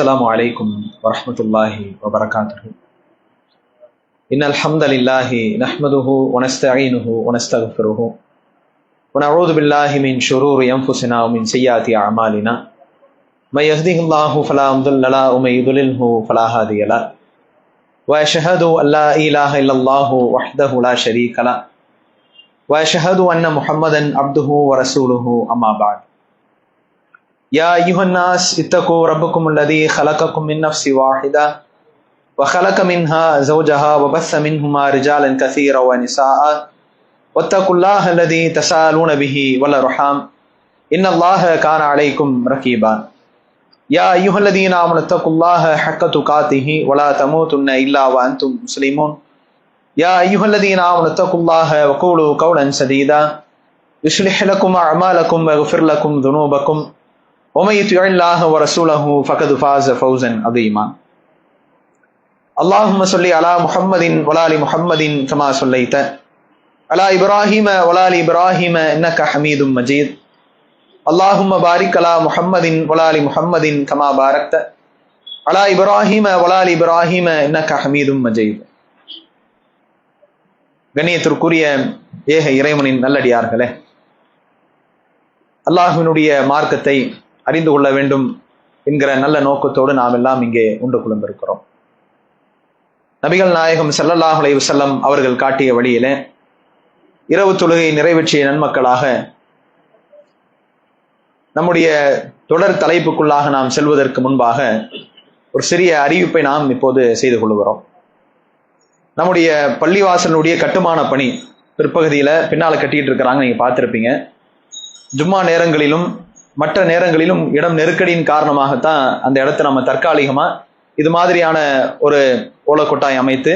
السلام عليكم ورحمة الله وبركاته. إن الحمد لله نحمده ونستعينه ونستغفره ونعوذ بالله من شرور أنفسنا ومن سيئات أعمالنا من يهده الله فلا مضل له ومن يضلله فلا هادي له وأشهد أن لا إله إلا الله وحده لا شريك له وأشهد أن محمدا عبده ورسوله أما بعد. يا أيها الناس اتقوا ربكم الذي خلقكم من نفس واحدة وخلق منها زوجها وبث منهما رجالا كثيرا ونساء واتقوا الله الذي تساءلون به والأرحام إن الله كان عليكم رقيبا. يا أيها الذين آمنوا اتقوا الله حق تقاته ولا تموتن إلا وأنتم مسلمون. يا أيها الذين آمنوا اتقوا الله وقولوا قولا سديدا يصلح لكم أعمالكم ويغفر لكم ذنوبكم ومن يطع الله ورسوله فقد فاز فوزا عظيما. اللهم صل على محمد وعلى ال محمد كما صليت على ابراهيم وعلى ال ابراهيم انك حميد مجيد. اللهم بارك على محمد وعلى ال محمد كما باركت على ابراهيم وعلى ال ابراهيم انك حميد مجيد. கண்ணியத்திற்குரிய ஏக இறைவனின் நல்லடியார்களே, அல்லாஹ்வினுடைய மார்க்கத்தை அறிந்து கொள்ள வேண்டும் என்கிற நல்ல நோக்கத்தோடு நாம் எல்லாம் இங்கே ஒன்று குழுந்திருக்கிறோம். நபிகள் நாயகம் ஸல்லல்லாஹு அலைஹி வஸல்லம் அவர்கள் காட்டிய வழியிலே இரவு தொழுகை நிறைவேற்றிய நன்மக்களாக நம்முடைய தொடர் தலைப்புக்குள்ளாக நாம் செல்வதற்கு முன்பாக ஒரு சிறிய அறிவிப்பை நாம் இப்போது செய்து கொள்கிறோம். நம்முடைய பள்ளிவாசலுடைய கட்டுமான பணி பிற்பகுதியில் பின்னால் கட்டிட்டு இருக்கிறாங்க, நீங்க பார்த்துருப்பீங்க. ஜும்மா நேரங்களிலும் மற்ற நேரங்களிலும் இடம் நெருக்கடியின் காரணமாகத்தான் அந்த இடத்த நம்ம தற்காலிகமா இது மாதிரியான ஒரு ஓலக்கொட்டாய் அமைத்து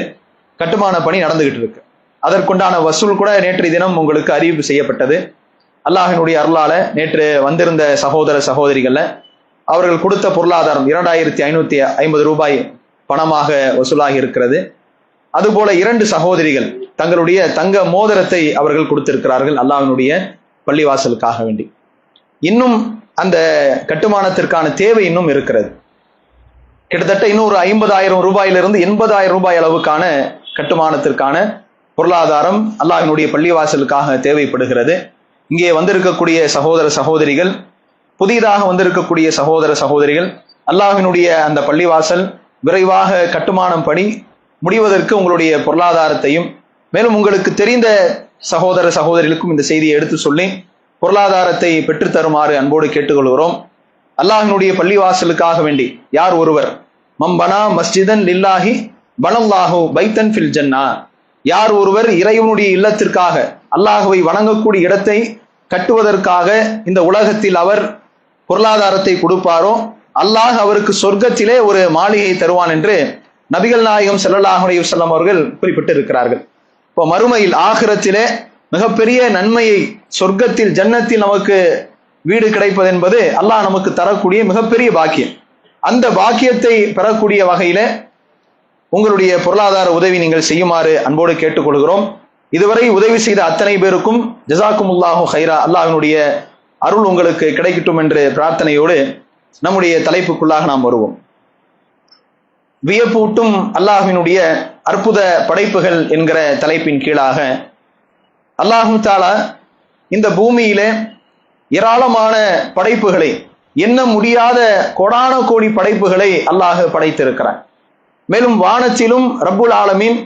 கட்டுமான பணி நடந்துகிட்டு இருக்கு. அதற்குண்டான வசூல் கூட நேற்றைய தினம் உங்களுக்கு அறிவிப்பு செய்யப்பட்டது. அல்லாஹினுடைய அருளால நேற்று வந்திருந்த சகோதர சகோதரிகள்ல அவர்கள் கொடுத்த பொருளாதாரம் 2550 ரூபாய் பணமாக வசூலாகி இருக்கிறது. அதுபோல 2 சகோதரிகள் தங்களுடைய தங்க மோதிரத்தை அவர்கள் கொடுத்திருக்கிறார்கள் அல்லாஹ்வினுடைய பள்ளிவாசலுக்காக வேண்டி. இன்னும் அந்த கட்டுமானத்திற்கான தேவை இன்னும் இருக்கிறது. கிட்டத்தட்ட இன்னும் ஒரு 50,000 ரூபாயிலிருந்து 80,000 ரூபாய் அளவுக்கான கட்டுமானத்திற்கான பொருளாதாரம் அல்லாஹ்வினுடைய பள்ளிவாசலுக்காக தேவைப்படுகிறது. இங்கே வந்திருக்கக்கூடிய சகோதர சகோதரிகள், புதிதாக வந்திருக்கக்கூடிய சகோதர சகோதரிகள், அல்லாஹ்வினுடைய அந்த பள்ளிவாசல் விரைவாக கட்டுமானம் பணி முடிவதற்கு உங்களுடைய பொருளாதாரத்தையும், மேலும் உங்களுக்கு தெரிந்த சகோதர சகோதரிகளுக்கும் இந்த செய்தியை எடுத்து சொல்லி பொருளாதாரத்தை பெற்றுத்தருமாறு அன்போடு கேட்டுக்கொள்கிறோம். அல்லாஹ்வினுடைய பள்ளிவாசலுக்காக வேண்டி யார் ஒருவர் மம்பனா மஸ்ஜிதன் லில்லாஹி பனல்லாஹு பைத்தன் ஃபில் ஜன்னா, யார் ஒருவர் இறைவனுடைய இல்லத்திற்காக அல்லாஹுவை வணங்கக்கூடிய இடத்தை கட்டுவதற்காக இந்த உலகத்தில் அவர் பொருளாதாரத்தை கொடுப்பாரோ அல்லாஹ் அவருக்கு சொர்க்கத்திலே ஒரு மாளிகை தருவான் என்று நபிகள் நாயகம் ஸல்லல்லாஹு அலைஹி வஸல்லம் அவர்கள் குறிப்பிட்டு இருக்கிறார்கள். இப்போ மறுமையில் ஆகிரத்திலே மிகப்பெரிய நன்மையை சொர்க்கத்தில் ஜன்னத்தில் நமக்கு வீடு கிடைப்பது என்பது அல்லாஹ் நமக்கு தரக்கூடிய மிகப்பெரிய பாக்கியம். அந்த பாக்கியத்தை பெறக்கூடிய வகையில உங்களுடைய பொருளாதார உதவி நீங்கள் செய்யுமாறு அன்போடு கேட்டுக்கொள்கிறோம். இதுவரை உதவி செய்த அத்தனை பேருக்கும் ஜஸாக்குமுல்லாஹு ஹைரா, அல்லாஹ்வினுடைய அருள் உங்களுக்கு கிடைக்கட்டும் என்ற பிரார்த்தனையோடு நம்முடைய தலைப்புக்குள்ளாக நாம் வருவோம். வியப்பூட்டும் அல்லாஹ்வினுடைய அற்புத படைப்புகள் என்கிற தலைப்பின் கீழாக அல்லாஹு தஆலா இந்த பூமியிலே ஏராளமான படைப்புகளை, எண்ண முடியாத கோடான கோடி படைப்புகளை அல்லாஹ் படைத்திருக்கிறான். மேலும் வானத்திலும் ரப்புல் ஆலமீன்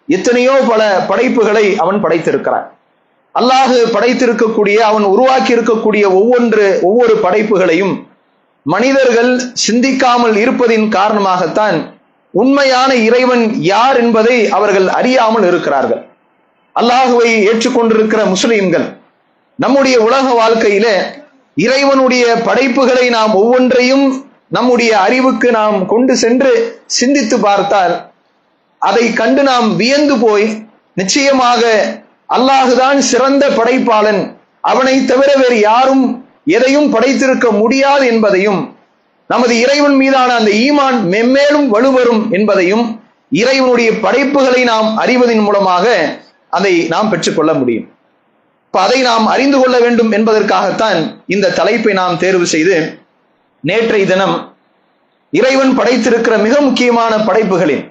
எத்தனையோ பல படைப்புகளை அவன் படைத்திருக்கிறான். அல்லாஹ் படைத்திருக்கக்கூடிய, அவன் உருவாக்கி இருக்கக்கூடிய ஒவ்வொரு படைப்புகளையும் மனிதர்கள் சிந்திக்காமல் இருப்பதின் காரணமாகத்தான் உண்மையான இறைவன் யார் என்பதை அவர்கள் அறியாமல் இருக்கிறார்கள். அல்லாஹுவை ஏற்றுக்கொண்டிருக்கிற முஸ்லிம்கள் நம்முடைய உலக வாழ்க்கையில இறைவனுடைய படைப்புகளை நாம் ஒவ்வொன்றையும் நம்முடைய அறிவுக்கு நாம் கொண்டு சென்று சிந்தித்து பார்த்தால் அதை கண்டு நாம் வியந்து போய் நிச்சயமாக அல்லாஹுதான் சிறந்த படைப்பாளன், அவனை தவிர வேறு யாரும் எதையும் படைத்திருக்க முடியாது என்பதையும், நமது இறைவன் மீதான அந்த ஈமான் மென்மேலும் வலுவரும் என்பதையும் இறைவனுடைய படைப்புகளை நாம் அறிவதன் மூலமாக அதை நாம் பெற்றுக்கொள்ள முடியும். அதை நாம் அறிந்து கொள்ள வேண்டும் என்பதற்காகத்தான் இந்த தலைப்பை நாம் தேர்வு செய்து நேற்றைய தினம் இறைவன் படைத்திருக்கிற மிக முக்கியமான படைப்புகளில்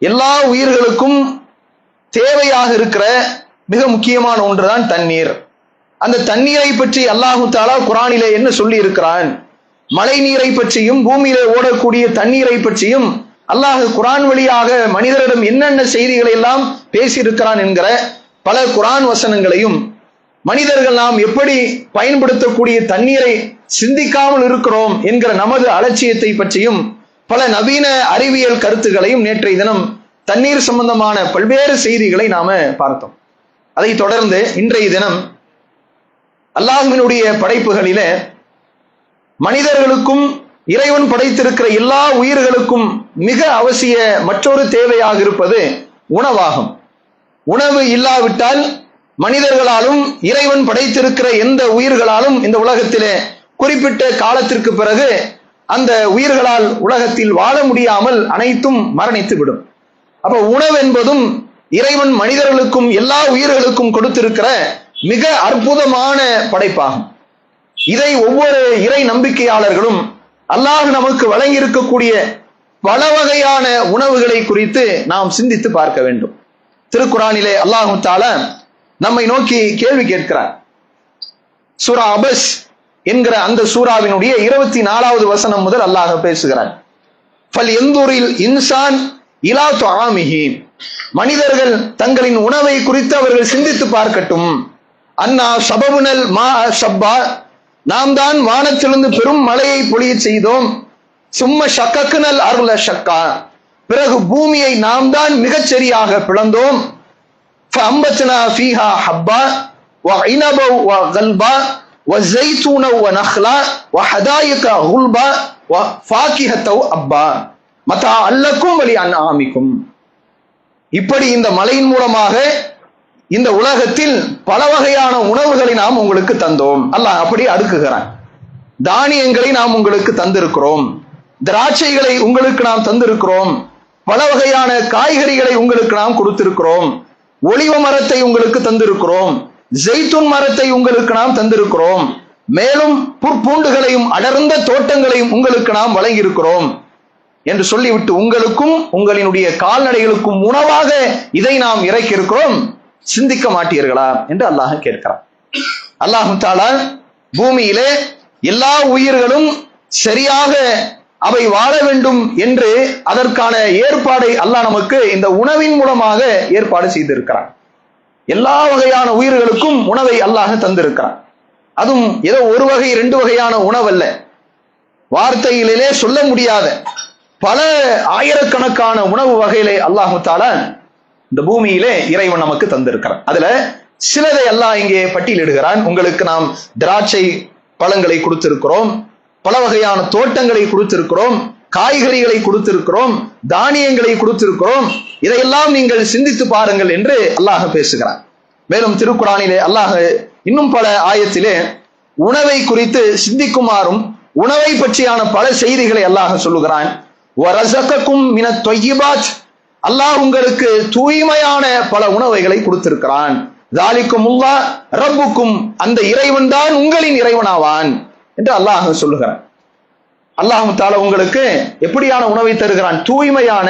எல்லா உயிர்களுக்கும் தேவையாக இருக்கிற மிக முக்கியமான ஒன்றுதான் தண்ணீர். அந்த தண்ணீரை பற்றி அல்லாஹு தஆலா குர்ஆனிலே என்ன சொல்லி இருக்கிறான்? மழை நீரை பற்றியும் பூமியிலே ஓடக்கூடிய தண்ணீரை பற்றியும் அல்லாஹ் குர்ஆன் வழியாக மனிதரிடம் என்னென்ன செய்திகளை எல்லாம் பேசியிருக்கிறான் என்கிற பல குர்ஆன் வசனங்களையும், மனிதர்கள் நாம் எப்படி பயன்படுத்தக்கூடிய தண்ணீரை சிந்திக்காமல் இருக்கிறோம் என்கிற நமது அலட்சியத்தை பற்றியும் பல நவீன அறிவியல் கருத்துக்களையும் நேற்றைய தினம் தண்ணீர் சம்பந்தமான பல்வேறு செய்திகளை நாம பார்த்தோம். அதை தொடர்ந்து இன்றைய தினம் அல்லாஹ்வினுடைய படைப்புகளிலே மனிதர்களுக்கும் இறைவன் படைத்திருக்கிற எல்லா உயிர்களுக்கும் மிக அவசிய மற்றொரு தேவையாக இருப்பது உணவாகும். உணவு இல்லாவிட்டால் மனிதர்களாலும் இறைவன் படைத்திருக்கிற எந்த உயிர்களாலும் இந்த உலகத்திலே குறிப்பிட்ட காலத்திற்கு பிறகு அந்த உயிர்களால் உலகத்தில் வாழ முடியாமல் அனைத்தும் மரணித்து விடும். அப்ப உணவு என்பதும் இறைவன் மனிதர்களுக்கும் எல்லா உயிர்களுக்கும் கொடுத்திருக்கிற மிக அற்புதமான படைப்பாகும். இதை ஒவ்வொரு இறை நம்பிக்கையாளர்களும் அல்லாஹ் நமக்கு வழங்கி இருக்கக்கூடிய பல வகையான உணவுகளை குறித்து நாம் சிந்தித்து பார்க்க வேண்டும். திருக்குர்ஆனிலே அல்லாஹ் தஆலா நம்மை நோக்கி கேள்வி கேட்கிறார். சூரா அபஸ் என்கிற அந்த சூராவினுடைய 24வது வசனம் முதல் அல்லாஹ் பேசுகிறார். ஃபல் யன்துரில் இன்சான் இலா துஆமிஹி, மனிதர்கள் தங்களின் உணவை குறித்து அவர்கள் சிந்தித்து பார்க்கட்டும். அன்னா சபபுனல் மா ஷப்பா, நாம் தான் வானத்திலிருந்து பெரும் மழையை பொழிய செய்தோம். சும்ம ஷக்கக்குனல் அருள ஷக்கா, பிறகு பூமியை நாம் தான் மிகச்சரியாக பிளந்தோம். ஃபஅம்பத்னா ஃபீஹா ஹப்பா வஇனபா வகல்பா வஸைத்தூன வநக்லா வஹதாயிக குல்பா வஃபாகிஹத அப்பா மதா அல்லக்கும் வலி அன்ஆமிக்கும். இப்படி இந்த மழையின் மூலமாக இந்த உலகத்தில் பல வகையான உணவுகளை நாம் உங்களுக்கு தந்தோம். அல்லாஹ் அப்படி அடுக்குகிறான். தானியங்களை நாம் உங்களுக்கு தந்திருக்கிறோம், திராட்சைகளை உங்களுக்கு நாம் தந்திருக்கிறோம், பல வகையான காய்கறிகளை உங்களுக்கு நாம் கொடுத்திருக்கிறோம், ஒலிவ மரத்தை உங்களுக்கு தந்திருக்கிறோம், ஜெய்துன் மரத்தை உங்களுக்கு நாம் தந்திருக்கிறோம், மேலும் புற்பூண்டுகளையும் அடர்ந்த தோட்டங்களையும் உங்களுக்கு நாம் வழங்கியிருக்கிறோம் என்று சொல்லிவிட்டு உங்களுக்கும் உங்களினுடைய கால்நடைகளுக்கும் உணவாக இதை நாம் இறக்கியிருக்கிறோம், சிந்திக்க மாட்டீர்களா என்று அல்லாஹ் கேட்கிறான். அல்லாஹ் தஆலா பூமியிலே எல்லா உயிர்களும் சரியாக அவை வாழ வேண்டும் என்று அதற்கான ஏற்பாடை அல்லாஹ் நமக்கு இந்த உணவின் மூலமாக ஏற்பாடு செய்திருக்கிறான். எல்லா வகையான உயிர்களுக்கும் உணவை அல்லாஹ் தந்திருக்கிறான். அதுவும் ஏதோ ஒரு வகை ரெண்டு வகையான உணவல்ல, வார்த்தையிலே சொல்ல முடியாத பல ஆயிரக்கணக்கான உணவு வகையிலே அல்லாஹ் தஆலா இந்த பூமியிலே இறைவன் நமக்கு தந்திருக்கிறான். அதுல சிலதை அல்லாஹ் இங்கே பட்டியலிடுகிறான். உங்களுக்கு நாம் திராட்சை பழங்களை கொடுத்திருக்கிறோம், பல வகையான தோட்டங்களை கொடுத்திருக்கிறோம், காய்கறிகளை கொடுத்திருக்கிறோம், தானியங்களை கொடுத்திருக்கிறோம், இதையெல்லாம் நீங்கள் சிந்தித்து பாருங்கள் என்று அல்லாஹ் பேசுகிறான். மேலும் திருக்குர்ஆனிலே அல்லாஹ் இன்னும் பல ஆயத்திலே உணவை குறித்து சிந்திக்குமாறும் உணவை பற்றியான பல செய்திகளை அல்லாஹ் சொல்லுகிறான். வரஸகக்கும் மினத் தொய்யிபாத், அல்லாஹ் உங்களுக்கு தூய்மையான பல உணவைகளை கொடுத்திருக்கிறான். ஜாலிக்குமுல்லாஹ் ரப்புக்கும், அந்த இறைவன் தான் உங்களின் இறைவனாவான் என்று அல்லாஹ் சொல்லுகிறான். அல்லாஹ் தஆலா உங்களுக்கு எப்படியான உணவை தருகிறான்? தூய்மையான,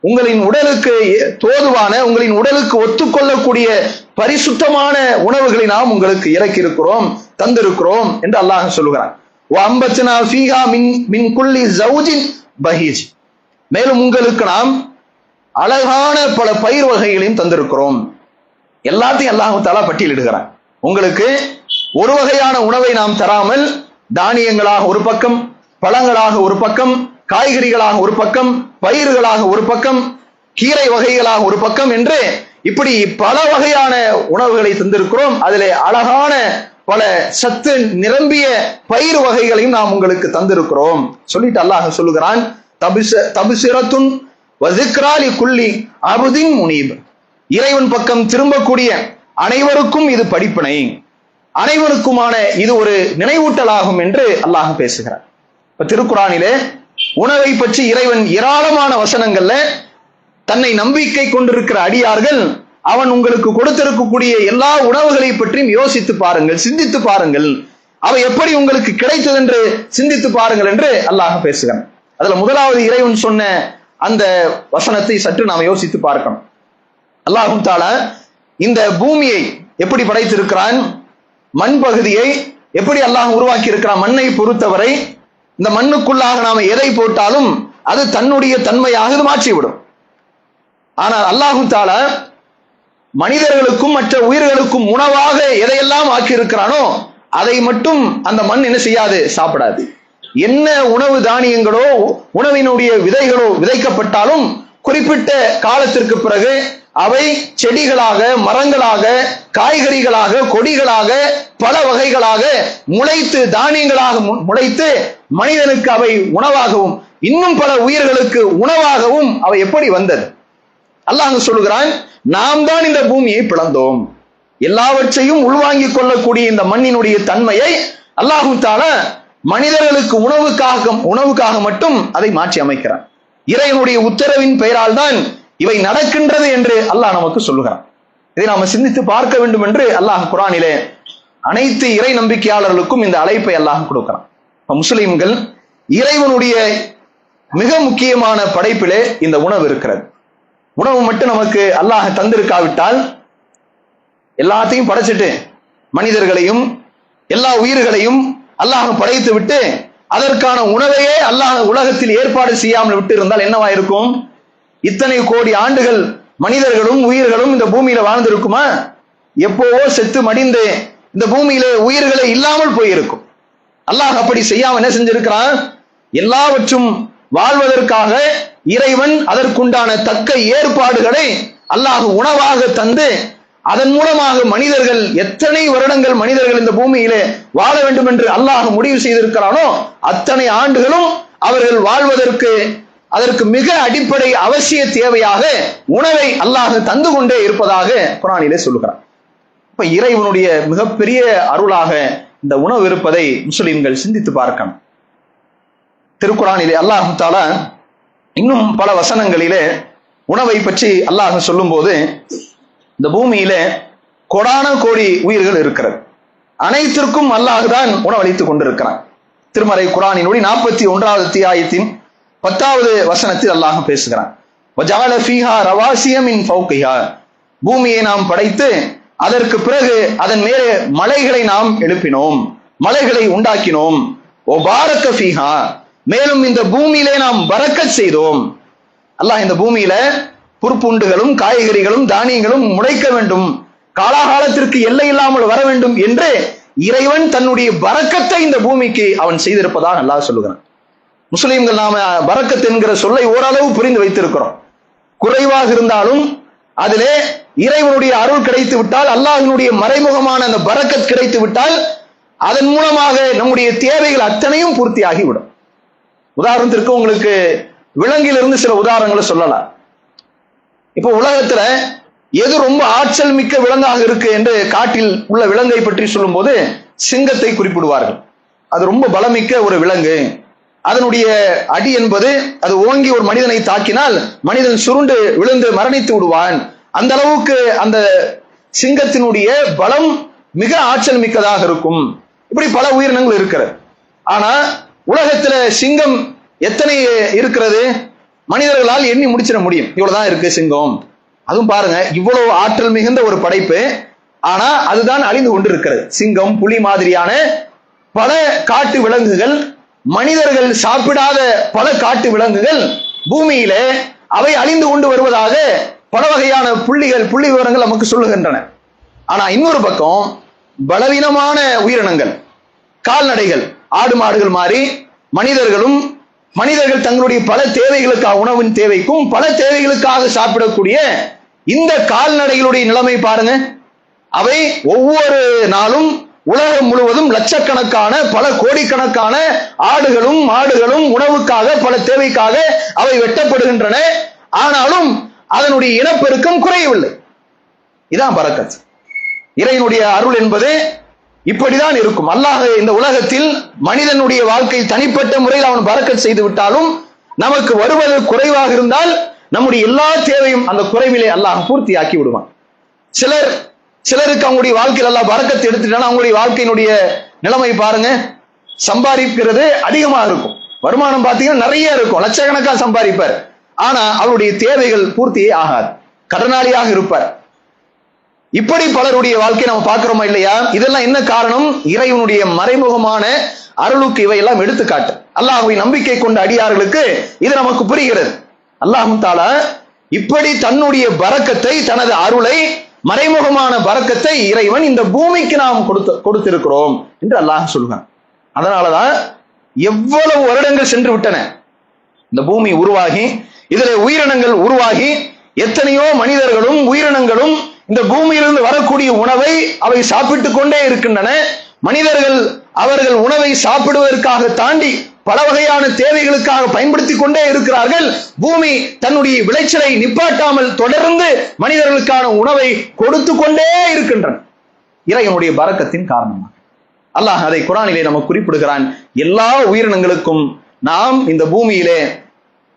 உங்களின் உடலுக்கு தோதுவான, உங்களின் உடலுக்கு ஒத்துக்கொள்ளக்கூடிய பரிசுத்தமான உணவுகளை நாம் உங்களுக்கு இறக்கி இருக்கிறோம், தந்திருக்கிறோம் என்று அல்லாஹ் சொல்லுகிறான். வஅம்பத்னா ஃபீஹா மின் குல்லி ஜௌஜின் பஹீஜ், மேலும் உங்களுக்கு நாம் அழகான பல பயிர் வகைகளையும் தந்திருக்கிறோம். எல்லாத்தையும் அல்லாஹ் தஆலா பட்டியலிடுகிறான். உங்களுக்கு ஒரு வகையான உணவை நாம் தராமல் தானியங்களாக ஒரு பக்கம், பழங்களாக ஒரு பக்கம், காய்கறிகளாக ஒரு பக்கம், பயிர்களாக ஒரு பக்கம், கீரை வகைகளாக ஒரு பக்கம் என்று இப்படி பல வகையான உணவுகளை தந்திருக்கிறோம். அதிலே அழகான பல சத்து நிரம்பிய பயிர் வகைகளையும் நாம் உங்களுக்கு தந்திருக்கிறோம் சொல்லிட்டு அல்லாஹ் சொல்லுகிறான். தபிசிரத்துன் வஸிக்ரா லிகுல்லி அப்தின் முனீப், இறைவன் பக்கம் திரும்பக்கூடிய அனைவருக்கும் இது படிப்பினை, அனைவருக்குமான இது ஒரு நினைவூட்டலாகும் என்று அல்லாஹ் பேசுகிறார். இப்ப திருக்குர்ஆனிலே உணவை பற்றி இறைவன் ஏராளமான வசனங்கள்ல தன்னை நம்பிக்கை கொண்டிருக்கிற அடியார்கள் அவன் உங்களுக்கு கொடுத்திருக்கக்கூடிய எல்லா உணவுகளை பற்றியும் யோசித்து பாருங்கள், சிந்தித்து பாருங்கள், அவை எப்படி உங்களுக்கு கிடைத்தது என்று சிந்தித்து பாருங்கள் என்று அல்லாஹ் பேசுகிறான். அதுல முதலாவது இறைவன் சொன்ன அந்த வசனத்தை சற்று நாம் யோசித்து பார்க்கணும். அல்லாஹ் தஆலா இந்த பூமியை எப்படி படைத்திருக்கிறான், மண் பகுதியை எப்படி அல்லாஹ் உருவாக்கி இருக்கிறான். மண்ணை பொறுத்தவரை இந்த மண்ணுக்குள்ளாக நாம எதை போட்டாலும் அது தன்னுடைய தன்மையாக மாற்றிவிடும். ஆனால் அல்லாஹ் தஆலா மனிதர்களுக்கும் மற்ற உயிர்களுக்கும் உணவாக எதையெல்லாம் ஆக்கி இருக்கிறானோ அதை மட்டும் அந்த மண் என்ன செய்யாது, சாப்பிடாது. என்ன உணவு தானியங்களோ உணவினுடைய விதைகளோ விதைக்கப்பட்டாலும் குறிப்பிட்ட காலத்திற்கு பிறகு அவை செடிகளாக, மரங்களாக, காய்கறிகளாக, கொடிகளாக, பல வகைகளாக முளைத்து, தானியங்களாக முளைத்து மனிதனுக்கு அவை உணவாகவும் இன்னும் பல உயிர்களுக்கு உணவாகவும் அவை எப்படி வந்தது? அல்லாஹ் சொல்லுகிறான், நாம் தான் இந்த பூமியை பிளந்தோம். எல்லாவற்றையும் உள்வாங்கிக் கொள்ளக்கூடிய இந்த மண்ணினுடைய தன்மையை அல்லாஹ் தஆலா மனிதர்களுக்கு உணவுக்காக மட்டும் அதை மாற்றி அமைக்கிறான். இறைவனுடைய உத்தரவின் பெயரால் தான் இவை நடக்கின்றது என்று அல்லாஹ் நமக்கு சொல்லுகிறான். இதை நாம சிந்தித்து பார்க்க வேண்டும் என்று அல்லாஹ் குர்ஆனிலே அனைத்து இறை நம்பிக்கையாளர்களுக்கும் இந்த அழைப்பை அல்லாஹ் கொடுக்கிறான். முஸ்லிம்கள் இறைவனுடைய மிக முக்கியமான படைப்பிலே இந்த உணவு இருக்கிறது. உணவு மட்டும் நமக்கு அல்லாஹ் தந்திருக்காவிட்டால், எல்லாத்தையும் படைச்சிட்டு மனிதர்களையும் எல்லா உயிர்களையும் அல்லாஹ் படைத்து விட்டு அதற்கான உணவையே அல்லாஹ் உலகத்தில் ஏற்பாடு செய்யாமல் விட்டு இருந்தால் என்னவாயிருக்கும்? இத்தனை கோடி ஆண்டுகள் மனிதர்களும் உயிர்களும் இந்த பூமியில வாழ்ந்திருக்குமா? எப்போவோ செத்து மடிந்து இந்த பூமியில உயிர்களை இல்லாமல் போயிருக்கும். அல்லாஹ் அப்படி செய்யாம என்ன செஞ்சிருக்கிறான்? எல்லாவற்றும் வாழ்வதற்காக இறைவன் அதற்குண்டான தக்க ஏற்பாடுகளை அல்லாஹ் உணவாக தந்து அதன் மூலமாக மனிதர்கள் எத்தனை வருடங்கள் மனிதர்கள் இந்த பூமியிலே வாழ வேண்டும் என்று அல்லாஹ் முடிவு செய்திருக்கிறானோ அத்தனை ஆண்டுகளும் அவர்கள் வாழ்வதற்கு அதற்கு மிக அடிப்படை அவசிய தேவையாக உணவை அல்லாஹ் தந்து கொண்டே இருப்பதாக குர்ஆனிலே சொல்லுகிறான். இப்ப இறைவனுடைய மிகப்பெரிய அருளாக இந்த உணவு இருப்பதை முஸ்லிம்கள் சிந்தித்து பார்க்கணும். திருக்குர்ஆனிலே அல்லாஹ் தஆலா இன்னும் பல வசனங்களிலே உணவை பற்றி அல்லாஹ் சொல்லும் போது, இந்த பூமியில கோடான கோடி உயிர்கள் இருக்கிறது, அனைத்திற்கும் அல்லாஹ் தான் உணவளித்துக் கொண்டிருக்கிறான். திருமறை குர்ஆனினுடைய 41வது அத்தியாயத்தின் 10வது வசனத்தில் அல்லாஹ் பேசுகிறான். வஜஅல ஃபீஹா ரவாசிய மின் ஃபௌகிஹா, பூமியை நாம் படைத்து அதற்கு பிறகு அதன் மேலே மலைகளை நாம் எழுப்பினோம், மலைகளை உண்டாக்கினோம். வபாரக ஃபீஹா, மேலும் இந்த பூமியிலே நாம் பரக்கத் செய்தோம். அல்லாஹ் இந்த பூமியில புற்புண்டுகளும் காய்கறிகளும் தானியங்களும் முளைக்க வேண்டும், காலாகாலத்திற்கு எல்லை இல்லாமல் வர வேண்டும் என்று இறைவன் தன்னுடைய பரக்கத்தை இந்த பூமிக்கு அவன் செய்திருப்பதாக அல்லாஹ் சொல்லுகிறான். முஸ்லிம்கள் நாம பரக்கத் என்கிற சொல்லை ஓரளவு புரிந்து வைத்திருக்கிறோம். குறைவாக இருந்தாலும் அதிலே இறைவனுடைய அருள் கிடைத்து விட்டால், அல்லாஹ்வினுடைய மறைமுகமான அந்த பரக்கத் கிடைத்து விட்டால் அதன் மூலமாக நம்முடைய தேவைகள் அத்தனையும் பூர்த்தியாகிவிடும். உதாரணத்திற்கு உங்களுக்கு விலங்கிலிருந்து சில உதாரணங்களை சொல்லலாம். இப்போ உலகத்துல எது ரொம்ப ஆற்றல் மிக்க விலங்காக இருக்கு என்று காட்டில் உள்ள விலங்கை பற்றி சொல்லும் போது சிங்கத்தை குறிப்பிடுவார்கள். அது ரொம்ப பலமிக்க ஒரு விலங்கு. அதனுடைய அடி என்பது அது ஓங்கி ஒரு மனிதனை தாக்கினால் மனிதன் சுருண்டு விழுந்து மரணித்து விடுவான். அந்த அளவுக்கு அந்த சிங்கத்தினுடைய பலம் மிக ஆற்றல் மிக்கதாக இருக்கும். இப்படி பல உயிரினங்கள் இருக்கிறது. ஆனா உலகத்துல சிங்கம் எத்தனை இருக்கிறது? மனிதர்களால் எண்ணி முடிச்சிட முடியும், இவ்வளவுதான் இருக்கு சிங்கம். அதுவும் பாருங்க, இவ்வளவு ஆற்றல் மிகுந்த ஒரு படைப்பு, ஆனா அதுதான் அழிந்து கொண்டிருக்கிறது. சிங்கம், புலி மாதிரியான பல காட்டு விலங்குகள், மனிதர்கள் சாப்பிடாத பல காட்டு விலங்குகள் பூமியிலே அவை அழிந்து கொண்டு வருவதாக பல வகையான புள்ளி விவரங்கள் நமக்கு சொல்லுகின்றன. ஆனா இன்னொரு பக்கம் பலவீனமான உயிரினங்கள், கால்நடைகள், ஆடு மாடுகள் மாறி மனிதர்கள் தங்களுடைய பல தேவைகளுக்காக, உணவின் தேவைக்கும் பல தேவைகளுக்காக சாப்பிடக்கூடிய இந்த கால்நடைகளுடைய நிலைமை பாருங்க. அவை ஒவ்வொரு நாளும் உலகம் முழுவதும் லட்சக்கணக்கான பல கோடிக்கணக்கான ஆடுகளும் மாடுகளும் உணவுக்காக பல தேவைக்காக அவை வெட்டப்படுகின்றன. ஆனாலும் அதனுடைய இனப்பெருக்கம் குறையவில்லை. இதான் பரக்கத். இறைவனுடைய அருள் என்பது இப்படிதான் இருக்கும். அல்லாஹ் இந்த உலகத்தில் மனிதனுடைய வாழ்க்கை தனிப்பட்ட முறையில் அவன் பரக்கத் செய்து விட்டாலும் நமக்கு வருவது குறைவாக இருந்தால் நம்முடைய எல்லா தேவையும் அந்த குறைவிலே அல்லாஹ் பூர்த்தியாக்கி விடுவான். சிலருக்கு அவங்களுடைய வாழ்க்கையில் அல்லாஹ் பரக்கத் எடுத்துட்டானா அவங்களுடைய வாழ்க்கையினுடைய நிலைமை பாருங்க, சம்பாதிக்கிறது அதிகமாக இருக்கும், வருமானம் பார்த்தீங்கன்னா நிறைய இருக்கும், லட்சக்கணக்காக சம்பாதிப்பார். ஆனா அவருடைய தேவைகள் பூர்த்தியே ஆகாது, கடனாளியாக இருப்பார். இப்படி பலருடைய வாழ்க்கை நம்ம பார்க்கிறோமா இல்லையா? இதெல்லாம் என்ன காரணம்? இறைவனுடைய மறைமுகமான அருளுக்கு இவையெல்லாம் எடுத்துக்காட்டு. அல்லாஹ்வை நம்பிக்கை கொண்ட அடியார்களுக்கு இது நமக்கு புரிகிறது. அல்லாஹ் தஆலா இப்படி தன்னுடைய பரக்கத்தை, தனது அருளை, மறைமுகமான பரக்கத்தை இறைவன் இந்த பூமிக்கு நாம் கொடுத்திருக்கிறோம் என்று அல்லாஹ் சொல்கிறான். அதனாலதான் எவ்வளவு வருடங்கள் சென்று விட்டன, இந்த பூமி உருவாகி இதில் உயிரினங்கள் உருவாகி எத்தனையோ மனிதர்களும் உயிரினங்களும் இந்த பூமியிலிருந்து வரக்கூடிய உணவை அவை சாப்பிட்டுக் கொண்டே இருக்கின்றன. மனிதர்கள் அவர்கள் உணவை சாப்பிடுவதற்காக தாண்டி பல வகையான தேவைகளுக்காக பயன்படுத்திக் கொண்டே இருக்கிறார்கள். பூமி தன்னுடைய விளைச்சலை நிப்பாட்டாமல் தொடர்ந்து மனிதர்களுக்கான உணவை கொடுத்து கொண்டே இருக்கின்றன, இறைவனுடைய பரக்கத்தின் காரணமாக. அல்லாஹ் அதை குர்ஆனிலே நமக்கு குறிப்பிடுகிறான். எல்லா உயிரினங்களுக்கும் நாம் இந்த பூமியிலே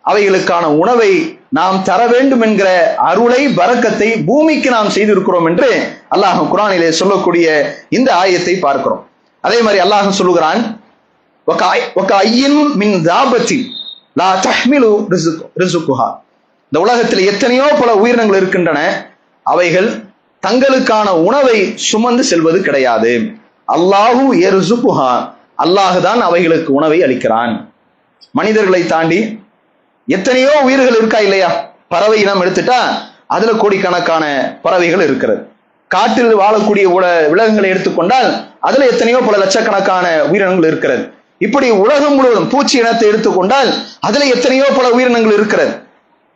அவைகளுக்கான உணவை நாம் தர வேண்டும் என்கிற அருளை, பரக்கத்தை பூமிக்கு நாம் செய்திருக்கிறோம் என்று அல்லாஹ் குர்ஆனிலே சொல்லக்கூடிய இந்த ஆயத்தை பார்க்கிறோம். அதே மாதிரி அல்லாஹ் சொல்லுகிறான், இந்த உலகத்தில் எத்தனையோ பல உயிரினங்கள் இருக்கின்றன, அவைகள் தங்களுக்கான உணவை சுமந்து செல்வது கிடையாது. அல்லாஹு யர்சுகுஹா, அல்லாஹ் தான் அவைகளுக்கு உணவை அளிக்கிறான். மனிதர்களை தாண்டி எத்தனையோ உயிர்கள் இருக்கா இல்லையா? பறவை இனம் எடுத்துட்டா அதுல கோடிக்கணக்கான பறவைகள் இருக்கிறது. காட்டில் வாழக்கூடிய விலங்குகளை எடுத்துக்கொண்டால் அதுல எத்தனையோ பல லட்சக்கணக்கான உயிரினங்கள் இருக்கிறது. இப்படி உலகம் முழுவதும் பூச்சி இனத்தை எடுத்துக்கொண்டால் அதுல எத்தனையோ பல உயிரினங்கள் இருக்கிறது.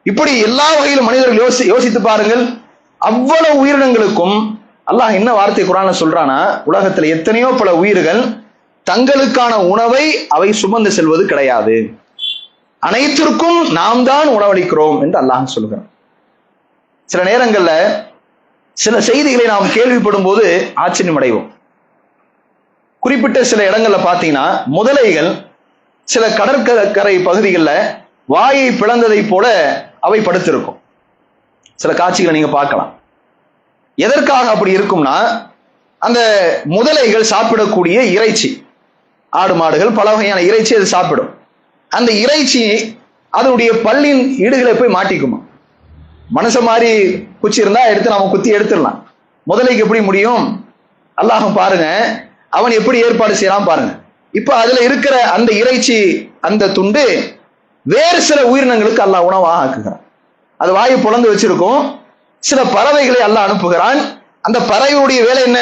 இப்படி எல்லா வகையிலும் மனிதர்கள் யோசித்து பாருங்கள். அவ்வளவு உயிரினங்களுக்கும் அல்லாஹ் என்ன வார்த்தை குர்ஆன்ல சொல்றானா, உலகத்துல எத்தனையோ பல உயிர்கள் தங்களுக்கான உணவை அவை சுமந்து செல்வது கிடையாது, அனைத்திற்கும் நாம் தான் உணவளிக்கிறோம் என்று அல்லாஹ் சொல்கிறான். சில நேரங்கள்ல சில செய்திகளை நாம் கேள்விப்படும் போது ஆச்சரியம் அடைவோம். குறிப்பிட்ட சில இடங்கள்ல பாத்தீங்கன்னா முதலைகள் சில கடற்கரை பகுதிகளில் வாயை பிளந்ததை போல அவை படுத்திருக்கும். சில காட்சிகளை நீங்க பார்க்கலாம். எதற்காக அப்படி இருக்கும்னா, அந்த முதலைகள் சாப்பிடக்கூடிய இறைச்சி, ஆடு மாடுகள் பல வகையான இறைச்சி அது சாப்பிடும். அந்த இறைச்சி அதனுடைய பல்லின் ஈடுகளை போய் மாட்டிக்குமா. மனுஷ மாதிரி குச்சி இருந்தா எடுத்து நாம குத்தி எடுத்துடலாம். முதலைக்கு எப்படி முடியும்? அல்லாஹ் பாருங்க அவன் எப்படி ஏற்பாடு செய்யலாம் பாருங்க. இப்ப அதுல இருக்கிற அந்த இறைச்சி, அந்த துண்டு வேறு சில உயிரினங்களுக்கு அல்லாஹ் உணவாக ஆக்குகிறான். அது வாயை புலந்து வச்சிருக்கும். சில பறவைகளை அல்லாஹ் அனுப்புகிறான். அந்த பறவையுடைய வேலை என்ன?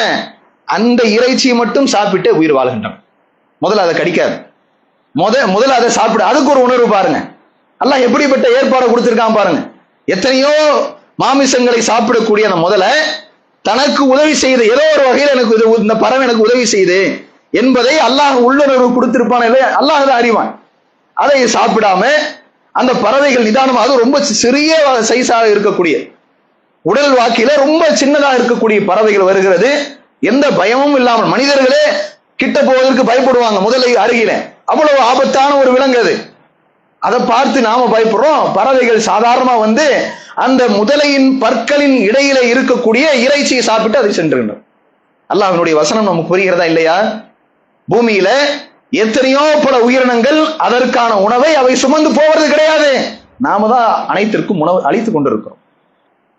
அந்த இறைச்சியை மட்டும் சாப்பிட்டு உயிர் வாழ்கின்றன. முதல்ல அதை கடிக்காது, முதல்ல அதை சாப்பிடு. அதுக்கு ஒரு உணர்வு பாருங்க. அல்லாஹ் எப்படிப்பட்ட ஏற்பாடு கொடுத்திருக்கான் பாருங்க. எத்தனையோ மாமிசங்களை சாப்பிடக்கூடிய அந்த முதல்ல தனக்கு உதவி செய்து, ஏதோ ஒரு வகையில் எனக்கு இந்த பறவை எனக்கு உதவி செய்து என்பதை அல்லாஹ் உள்ளுணர்வு கொடுத்திருப்பான். அல்லாஹ் தான் அறிவான். அதை சாப்பிடாம அந்த பறவைகள் நிதானமாக, அது ரொம்ப சிறிய சைஸாக இருக்கக்கூடிய, உடல் வாக்கில ரொம்ப சின்னதாக இருக்கக்கூடிய பறவைகள் வருகிறது. எந்த பயமும் இல்லாமல், மனிதர்களே கிட்ட போவதற்கு பயப்படுவாங்க முதலை அருகில, அவ்வளவு ஆபத்தான ஒரு விலங்கு அது. அதை பார்த்து நாம பயப்படுறோம். பறவைகள் சாதாரணமா வந்து அந்த முதலையின் பற்களின் இடையில இருக்கக்கூடிய இறைச்சியை சாப்பிட்டு அதை சென்றுகின்றன. அல்லாஹ்வினுடைய வசனம் நமக்கு புரிகிறதா இல்லையா? பூமியில எத்தனையோ பல உயிரினங்கள் அதற்கான உணவை அவை சுமந்து போவது கிடையாது. நாம தான் அனைத்திற்கும் உணவு அளித்துக் கொண்டிருக்கிறோம்.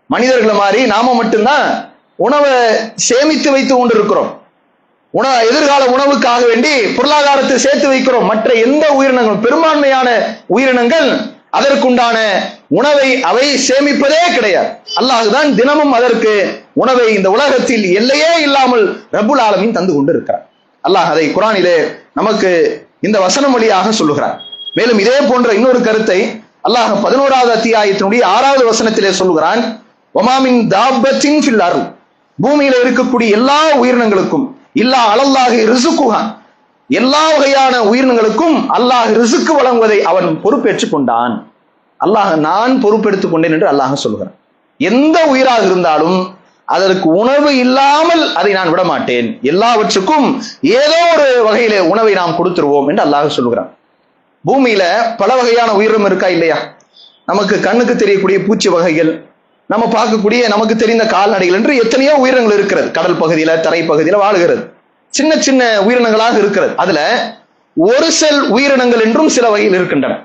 மனிதர்களை மாதிரி நாம மட்டும்தான் உணவை சேமித்து வைத்து கொண்டிருக்கிறோம். எதிர்கால உணவுக்காக வேண்டி பொருளாதாரத்தை சேர்த்து வைக்கிறோம். மற்ற எந்த உயிரினங்களும், பெரும்பான்மையான உயிரினங்கள் அதற்குண்டான உணவை அவை சேமிப்பதே கிடையாது. அல்லாஹ் தான் தினமும் அதற்கு உணவை இந்த உலகத்தில் எல்லையே இல்லாமல் ரப்புல் ஆலமீன் தந்து கொண்டு இருக்கிறார். அல்லாஹ் அதை குர்ஆனிலே நமக்கு இந்த வசனம் வழியாக சொல்லுகிறார். மேலும் இதே போன்ற இன்னொரு கருத்தை அல்லாஹ் 11வது அத்தியாயத்தினுடைய 6வது வசனத்திலே சொல்லுகிறான். வமாமின் தாபத்தின் ஃபில் அர்த், பூமியில இருக்கக்கூடிய எல்லா உயிரினங்களுக்கும் இல்லா அலல்லாஹி ரிசுக்குஹா, எல்லா வகையான உயிரினங்களுக்கும் அல்லாஹ் ரிசுக்கு வழங்குவதை அவன் பொறுப்பேற்றுக் கொண்டான். அல்லாஹ் நான் பொறுப்பெடுத்துக் கொண்டேன் என்று அல்லாஹ் சொல்கிறான். எந்த உயிராக இருந்தாலும் அதற்கு உணவு இல்லாமல் அதை நான் விட மாட்டேன். எல்லாவற்றுக்கும் ஏதோ ஒரு வகையில உணவை நாம் கொடுத்துருவோம் என்று அல்லாஹ் சொல்கிறான். பூமியில பல வகையான உயிரினம் இருக்கா இல்லையா? நமக்கு கண்ணுக்கு தெரியக்கூடிய பூச்சி வகைகள், நம்ம பார்க்கக்கூடிய நமக்கு தெரிந்த கால்நடைகள் என்று எத்தனையோ உயிரினங்கள் இருக்கிறது. கடல் பகுதியில, தரை பகுதியில வாழுகிறது. சின்ன சின்ன உயிரினங்களாக இருக்கிறது. அதுல ஒரு செல் உயிரினங்கள் என்றும் சில வகையில் இருக்கின்றன.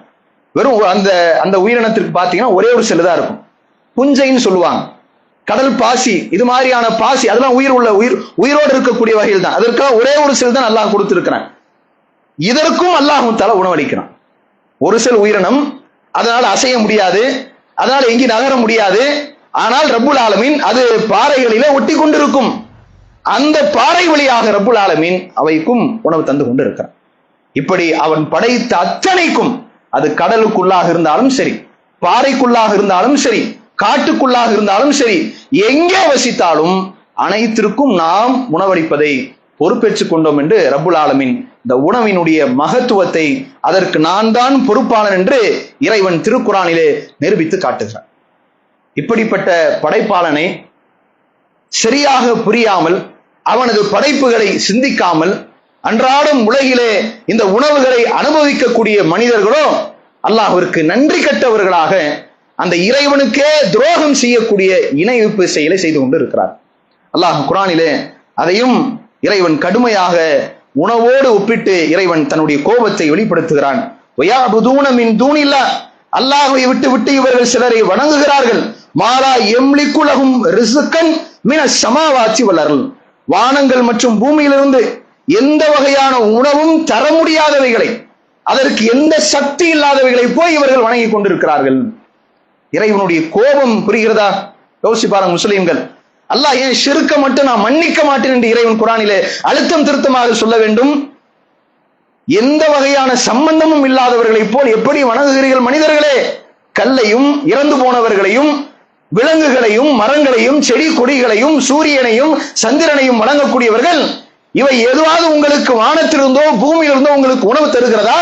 வெறும் அந்த அந்த உயிரினத்திற்கு பார்த்தீங்கன்னா ஒரே ஒரு செல் தான் இருக்கும். புஞ்சைன்னு சொல்லுவாங்க. கடல் பாசி, இது மாதிரியான பாசி, அதெல்லாம் உயிரோடு இருக்கக்கூடிய வகையில் தான். அதற்காக ஒரே ஒரு செல் தான் அல்லாஹ் கொடுத்திருக்கிறான். இதற்கும் அல்லாஹ் தஆலா உணவளிக்கிறான். ஒரு செல் உயிரினம், அதனால் அசைய முடியாது, அதனால் எங்கி நகர முடியாது. ஆனால் ரப்புல் ஆலமீன் அது பாறைகளிலே ஒட்டி கொண்டிருக்கும். அந்த பாறை வழியாக ரப்புல் ஆலமீன் அவைக்கும் உணவு தந்து கொண்டு இருக்கிறான். இப்படி அவன் படைத்த அத்தனைக்கும், அது கடலுக்குள்ளாக இருந்தாலும் சரி, பாறைக்குள்ளாக இருந்தாலும் சரி, காட்டுக்குள்ளாக இருந்தாலும் சரி, எங்கே வசித்தாலும் அனைத்திற்கும் நாம் உணவளிப்பதை பொறுப்பேற்றுக் கொண்டோம் என்று ரப்புல் ஆலமீன் இந்த உணவினுடைய மகத்துவத்தை, அதற்கு நான் தான் பொறுப்பாளன் என்று இறைவன் திருக்குரானிலே நிரூபித்து காட்டுகிறார். இப்படிப்பட்ட படைப்பாளனை சரியாக புரியாமல், அவனது படைப்புகளை சிந்திக்காமல், அன்றாடம் உலகிலே இந்த உணவுகளை அனுபவிக்கக்கூடிய மனிதர்களோ அல்லாஹ்விற்கு நன்றி கட்டவர்களாக அந்த இறைவனுக்கே துரோகம் செய்யக்கூடிய இணை வைப்பு செயலை செய்து கொண்டு இருக்கிறார். அல்லாஹ் குர்ஆனிலே அதையும் இறைவன் கடுமையாக உணவோடு ஒப்பிட்டு இறைவன் தன்னுடைய கோபத்தை வெளிப்படுத்துகிறான். வயஅபுதூன மின் தூனில்லாஹ், அல்லாஹ்வை விட்டு இவர்கள் சிலரை வணங்குகிறார்கள். மாலா யம்லிகு லஹும் ரிஸ்கன் மினஸ் ஸமாவாத்தி வல் அர்ள், வானங்கள் மற்றும் பூமியிலிருந்து எந்த வகையான உணவும் தர முடியாதவைகளை, அதற்கு எந்த சக்தி இல்லாதவைகளை போய் இவர்கள் வணங்கி கொண்டிருக்கிறார்கள். இறைவனுடைய கோபம் புரிகிறதா? யோசிச்சு பாருங்க முஸ்லிம்கள். அல்லாஹ் ஏன் ஷிர்க்க மட்டும் நான் மன்னிக்க மாட்டேன் என்று இறைவன் குர்ஆனிலே அழுத்தம் திருத்தமாக சொல்ல வேண்டும்? எந்த வகையான சம்பந்தமும் இல்லாதவர்களை போல் எப்படி வணங்குகிறீர்கள் மனிதர்களே? கல்லையும், இறந்து போனவர்களையும், விலங்குகளையும், மரங்களையும், செடி கொடிகளையும், சூரியனையும் சந்திரனையும் வணங்கக்கூடியவர்கள், இவை எதுவாவது உங்களுக்கு வானத்திலிருந்தோ பூமியிலிருந்தோ உங்களுக்கு உணவு தருகிறதா?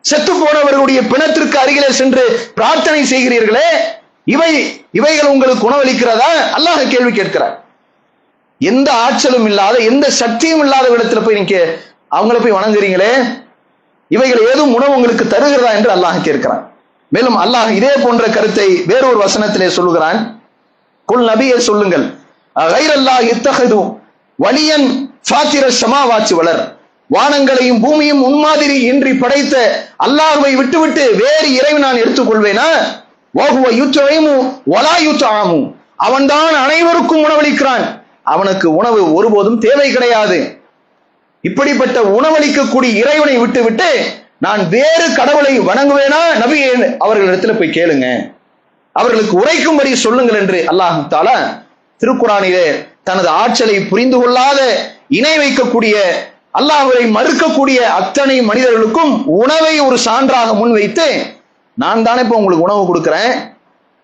செத்து போனவர்களுடைய பிணத்திற்கு அருகிலே சென்று பிரார்த்தனை செய்கிறீர்களே, இவைகள் உங்களுக்கு உணவளிக்கிறதா? அல்லாஹ் கேள்வி கேட்கிறார். எந்த ஆற்றலும் இல்லாத, எந்த சக்தியும் இல்லாத இடத்துல போய் நீங்க அவங்கள போய் வணங்குறீங்களே, இவைகள் ஏதும் உணவு உங்களுக்கு தருகிறதா என்று அல்லாஹ் கேட்கிறான். மேலும் அல்லாஹ் இதே போன்ற கருத்தை வேறொரு வசனத்திலே சொல்லுகிறான். குல் நபியே சொல்லுங்கள், கைரல்லாஹ் இத்தஹது வலியன் ஃபாத்திர ஸமாவாத்தி வலர், வானங்களையும் பூமியும் முன்மாதிரி இன்றி படைத்த அல்லாஹ்வை விட்டுவிட்டு வேறு இறைவன் நான் எடுத்துக்கொள்வேனா? வஹுவ யுத்இமு வலா யுத்அமு, அவன்தான் அனைவருக்கும் உணவளிக்கிறான், அவனுக்கு உணவு ஒருபோதும் தேவை கிடையாது. இப்படிப்பட்ட உணவளிக்கக்கூடிய இறைவனை விட்டுவிட்டு நான் வேறு கடவுளை வணங்குவேனா? நபி அவர்களிடத்துல போய் கேளுங்க, அவர்களுக்கு உரைக்கும்படி சொல்லுங்கள் என்று அல்லாஹ் தஆலா திருக்குர்ஆனிலே தனது ஆற்றலை புரிந்து கொள்ளாத, இணை வைக்கக்கூடிய, அல்லாஹ்வை மறுக்கக்கூடிய அத்தனை மனிதர்களுக்கும் உணவை ஒரு சான்றாக முன்வைத்து, நான் தானே இப்ப உங்களுக்கு உணவு கொடுக்கிறேன்,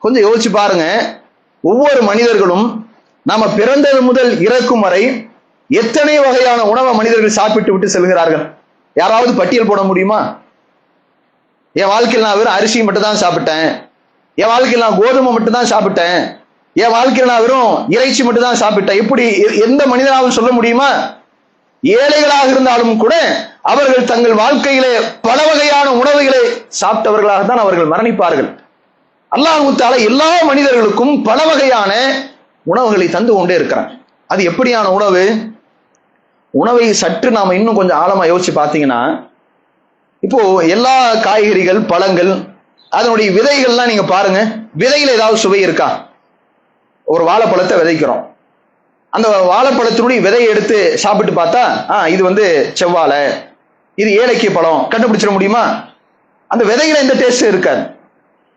கொஞ்சம் யோசிச்சு பாருங்க. ஒவ்வொரு மனிதர்களும் நாம பிறந்தது முதல் இறக்கும் வரை எத்தனை வகையான உணவை மனிதர்கள் சாப்பிட்டு விட்டு செல்கிறார்கள்? யாராவது பட்டியல் போட முடியுமா? என் வாழ்க்கையில் நான் வெறும் அரிசி மட்டும் தான் சாப்பிட்டேன், என் வாழ்க்கையில் நான் கோதுமை மட்டும் தான் சாப்பிட்டேன், என் வாழ்க்கையில் நான் வெறும் இறைச்சி மட்டும் தான் சாப்பிட்டேன், இப்படி எந்த மனிதனாவது சொல்ல முடியுமா? ஏழைகளாக இருந்தாலும் கூட அவர்கள் தங்கள் வாழ்க்கையிலே பல வகையான உணவுகளை சாப்பிட்டவர்களாக தான் அவர்கள் மரணிப்பார்கள். அல்லாஹ் தஆலா எல்லா மனிதர்களுக்கும் பல வகையான உணவுகளை தந்து கொண்டே இருக்கிறான். அது எப்படியான உணவு? உணவை சற்று நாம இன்னும் கொஞ்சம் ஆழமா யோசிச்சு பார்த்தீங்கன்னா, இப்போ எல்லா காய்கறிகள், பழங்கள், அதனுடைய விதைகள்லாம் நீங்க பாருங்க, விதையில ஏதாவது சுவை இருக்கா? ஒரு வாழைப்பழத்தை விதைக்கிறோம், அந்த வாழைப்பழத்தினுடைய விதையை எடுத்து சாப்பிட்டு பார்த்தா இது செவ்வாழை, இது ஏலக்கிய பழம் கண்டுபிடிச்சிட முடியுமா? அந்த விதையில எந்த டேஸ்ட் இருக்காது.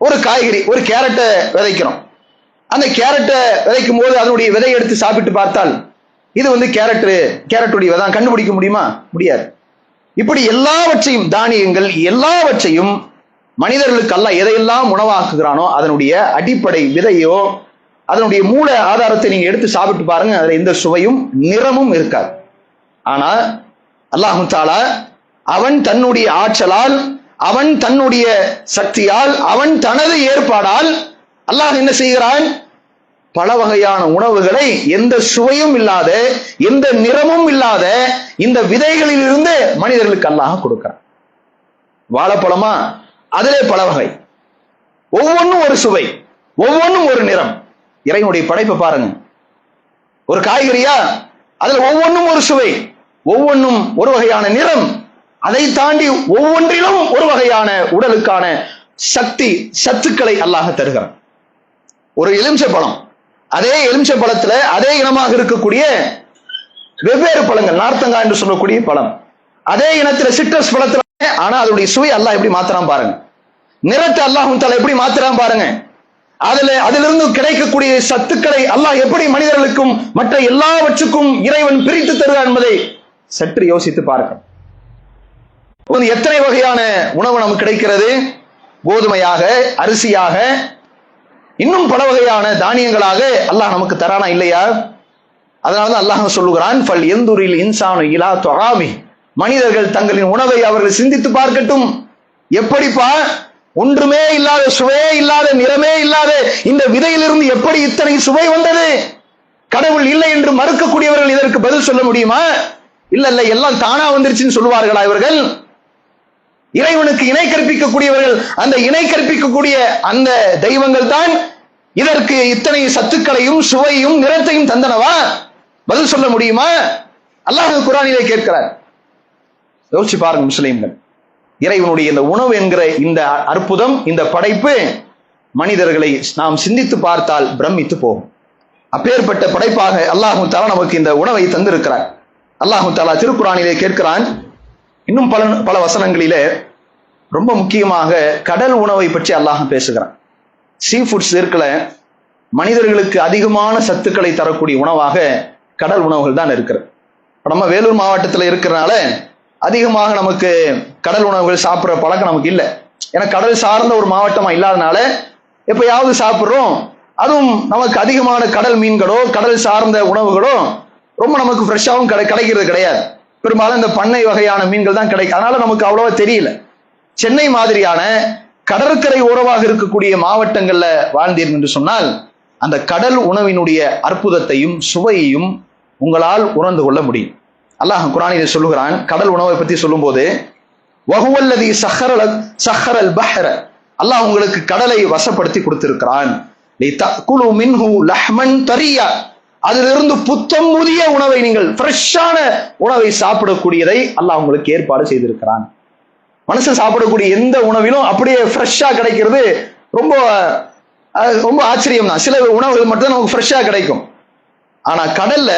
ஒரு காய்கறி, ஒரு கேரட்டை விதைக்கிறோம், அந்த கேரட்டை விதைக்கும் போது அதனுடைய விதையை எடுத்து சாப்பிட்டு பார்த்தால் இது கேரட்டுடைய விதை கண்டுபிடிக்க முடியுமா? முடியாது. இப்படி எல்லாவற்றையும், தானியங்கள் எல்லாவற்றையும் மனிதர்களுக்கு அல்லாஹ் எதையெல்லாம் உணவாக்குகிறானோ அதனுடைய அடிப்படை விதையோ அதனுடைய மூல ஆதாரத்தை நீங்க எடுத்து சாப்பிட்டு பாருங்க, அதுல எந்த சுவையும் நிறமும் இருக்காது. ஆனா அல்லாஹ் தஆலா அவன் தன்னுடைய ஆற்றலால், அவன் தன்னுடைய சக்தியால், அவன் தனது ஏற்பாடால் அல்லாஹ் என்ன செய்கிறான்? பல வகையான உணவுகளை எந்த சுவையும் இல்லாத, எந்த நிறமும் இல்லாத இந்த விதைகளில் இருந்து மனிதர்களுக்கு அல்லாஹ் கொடுக்கிறான். வாழைப்பழமா, அதிலே பல வகை, ஒவ்வொன்றும் ஒரு சுவை, ஒவ்வொன்றும் ஒரு நிறம். இறைவனுடைய படைப்பை பாருங்க. ஒரு காய்கறியா, அதுல ஒவ்வொன்றும் ஒரு சுவை, ஒவ்வொன்றும் ஒரு வகையான நிறம். அதை தாண்டி ஒவ்வொன்றிலும் ஒரு வகையான உடலுக்கான சத்துக்களை அல்லாஹ் தருகிறான். ஒரு எலுமிச்சை பழம், அதே எலுமிச்சை பழத்துல அதே இனமாக இருக்கக்கூடிய வெவ்வேறு பழங்கள், நார்த்தங்காய் என்று சொல்லக்கூடிய பழம், அதே இனத்துல சிட்ரஸ் பழத்துல, ஆனா அதனுடைய சுவை அல்லாஹ் எப்படி மாத்திரான் பாருங்க, நிறத்தை அல்லாஹ் தஆலா எப்படி மாத்திரான் பாருங்க, அதிலிருந்து கிடைக்கக்கூடிய சத்துக்களை அல்லாஹ் எப்படி மனிதர்களுக்கும் மற்ற எல்லாவற்றுக்கும் இறைவன் பிரித்து தருவார் என்பதை சற்று யோசித்து பார்க்க. எத்தனை வகையான உணவு நமக்கு கிடைக்கிறது, கோதுமையாக, அரிசியாக, இன்னும் பல வகையான தானியங்களாக அல்லாஹ் நமக்கு தரானா இல்லையா? அதனாலதான் அல்லாஹ் சொல்லுகிறான், ஃபல் யந்துரில் இன்சானு இலா துஆமி, மனிதர்கள் தங்களின் உணவை அவர்கள் சிந்தித்து பார்க்கட்டும். எப்படிப்பா, ஒன்றுமே இல்லாத, சுவையே இல்லாத, நிறமே இல்லாத இந்த விதையிலிருந்து எப்படி இத்தனை சுவை வந்தது? கடவுள் இல்லை என்று மறுக்கக்கூடியவர்கள் இதற்கு பதில் சொல்ல முடியுமா? இல்ல இல்ல, எல்லாம் தானா வந்துருச்சுன்னு சொல்லுவார்களா இவர்கள்? இறைவனுக்கு இணை கற்பிக்கக்கூடியவர்கள், அந்த இணை கற்பிக்கக்கூடிய அந்த தெய்வங்கள் தான் இதற்கு இத்தனை சத்துக்களையும் சுவையும் நிறத்தையும் தந்தனவா? பதில் சொல்ல முடியுமா? அல்லாஹ் குர்ஆனிலே கேட்கிறார். யோசிச்சு பாருங்க முஸ்லிம்கள், இறைவனுடைய இந்த உணவு என்கிற இந்த அற்புதம், இந்த படைப்பு மனிதர்களை நாம் சிந்தித்து பார்த்தால் பிரமித்து போகும். அப்பேற்பட்ட படைப்பாக அல்லாஹ் தஆலா நமக்கு இந்த உணவை தந்திருக்கிறார். அல்லாஹ் தஆலா திருக்குர்ஆனிலே கேட்கிறான். இன்னும் பல வசனங்களிலே ரொம்ப முக்கியமாக கடல் உணவை பற்றி அல்லாஹ் பேசுகிறான். சீ ஃபுட்ஸ் இருக்கல, மனிதர்களுக்கு அதிகமான சத்துக்களை தரக்கூடிய உணவாக கடல் உணவுகள் தான் இருக்கிறது. நம்ம வேலூர் மாவட்டத்தில் இருக்கிறனால அதிகமாக நமக்கு கடல் உணவுகள் சாப்பிட்ற பழக்கம் நமக்கு இல்லை. ஏன்னா கடல் சார்ந்த ஒரு மாவட்டமா இல்லாதனால எப்பயாவது சாப்பிட்றோம். அதுவும் நமக்கு அதிகமான கடல் மீன்களோ கடல் சார்ந்த உணவுகளோ ரொம்ப நமக்கு ஃப்ரெஷ்ஷாகவும் கிடைக்கிறது கிடையாது. பெரும்பாலும் இந்த பண்ணை வகையான மீன்கள் தான் கிடைக்கும். அதனால நமக்கு அவ்வளவா தெரியல. சென்னை மாதிரியான கடற்கரை ஓரமாக இருக்கக்கூடிய மாவட்டங்கள்ல வாழ்ந்தீர்கள் என்று சொன்னால் அந்த கடல் உணவினுடைய அற்புதத்தையும் சுவையையும் உங்களால் உணர்ந்து கொள்ள முடியும். அல்லாஹ் குர்ஆனிலே சொல்லுகிறான், கடல் உணவை பற்றி சொல்லும் போது, வஹுவல்லதி சஹரல் பஹ்ர, அல்லாஹ் உங்களுக்கு கடலை வசப்படுத்தி கொடுத்திருக்கிறான். லிதகுலு மின்ஹு லஹ்மன் தரியா, அதிலிருந்து புத்தம் புதிய உணவை, நீங்கள் ஃப்ரெஷ்ஷான உணவை சாப்பிடக்கூடியதை அல்லாஹ் உங்களுக்கு ஏற்பாடு செய்திருக்கிறான். மனுஷன் சாப்பிடக்கூடிய எந்த உணவிலும் அப்படியே ஃப்ரெஷ்ஷா கிடைக்கிறது ரொம்ப ரொம்ப ஆச்சரியம் தான். சில உணவுகள் மட்டும் நமக்கு ஃப்ரெஷ்ஷா கிடைக்கும். ஆனா கடல்ல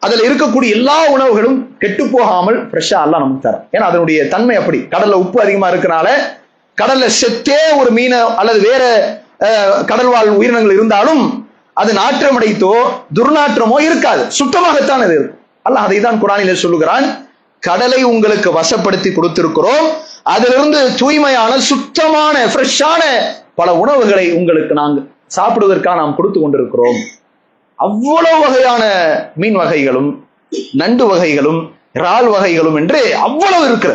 அதுல இருக்கக்கூடிய எல்லா உணவுகளும் கெட்டு போகாமல் ஃப்ரெஷ்ஷா அல்லாஹ் நமக்கு தரும். ஏன்னா அதனுடைய தன்மை அப்படி. கடல்ல உப்பு அதிகமா இருக்கனால கடல்ல செத்தே ஒரு மீனை அல்லது வேற கடல்வாழ் உயிரினங்கள் இருந்தாலும் அது நாற்றமடைத்தோ துர்நாற்றமோ இருக்காது, சுத்தமாகத்தான் அது இருக்கும். அல்லாஹ் அதை தான் குர்ஆனிலே சொல்லுகிறான், கடலை உங்களுக்கு வசப்படுத்தி கொடுத்திருக்கிறோம், அதிலிருந்து தூய்மையான சுத்தமான ஃப்ரெஷ்ஷான பல உணவுகளை உங்களுக்கு நாங்கள் சாப்பிடுவதற்காக நாம் கொடுத்து கொண்டிருக்கிறோம். அவ்வளவு வகையான மீன் வகைகளும் நண்டு வகைகளும் இறால் வகைகளும் என்று அவ்வளவு இருக்கிற